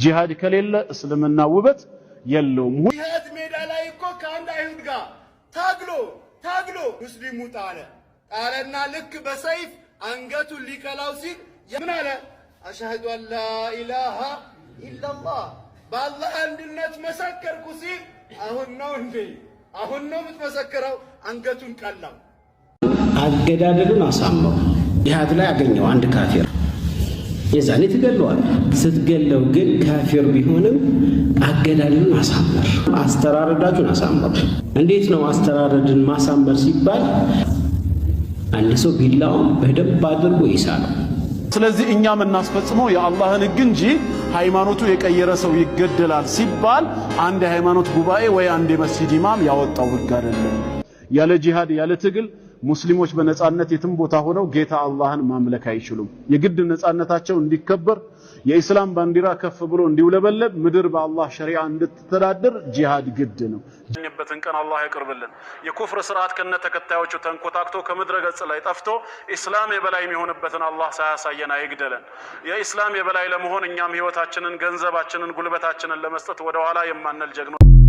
ጂሃድ ከሌለ እስልምና ውበት የለውም። ጂሃድ ሜዳ ላይ እኮ ከአንድ አይሁድ ጋር ታግሎ ሙስሊሙ ጣለና ልክ በሰይፍ አንገቱን ሊቀላው ሲል ምን አለ? አሽሀዱ አን ላ ኢላሃ ኢላላህ በአላህ አንድነት መሰከርኩ ሲል አሁን ነው የምትመሰክረው? አንገቱን ቀላው። አገዳደሉን አሳመው። ጂሃድ ላይ ያገኘው አንድ ካፊር የዛኔ ትገለዋል። ስትገለው ግን ካፊር ቢሆንም አገዳደሉን አሳመር፣ አስተራረዳችሁን አሳመር። እንዴት ነው አስተራረድን ማሳመር ሲባል? አንድ ሰው ቢላውን በደንብ አድርጎ ይሳለው። ስለዚህ እኛ የምናስፈጽመው የአላህን ሕግ እንጂ ሃይማኖቱ የቀየረ ሰው ይገደላል ሲባል አንድ የሃይማኖት ጉባኤ ወይ አንድ የመስጂድ ኢማም ያወጣው ሕግ አይደለም። ያለ ጂሃድ ያለ ትግል ሙስሊሞች በነጻነት የትም ቦታ ሆነው ጌታ አላህን ማምለክ አይችሉም። የግድ ነጻነታቸው እንዲከበር የኢስላም ባንዲራ ከፍ ብሎ እንዲውለበለብ ምድር በአላህ ሸሪዓ እንድትተዳደር ጂሃድ ግድ ነው። በትን ቀን አላህ ያቅርብልን። የኩፍር ስርዓት ከነ ተከታዮቹ ተንኮታክቶ ከምድረ ገጽ ላይ ጠፍቶ ኢስላም የበላይ የሚሆንበትን አላህ ሳያሳየን አይግደለን። የኢስላም የበላይ ለመሆን እኛም ህይወታችንን፣ ገንዘባችንን፣ ጉልበታችንን ለመስጠት ወደ ኋላ የማንል ጀግኖች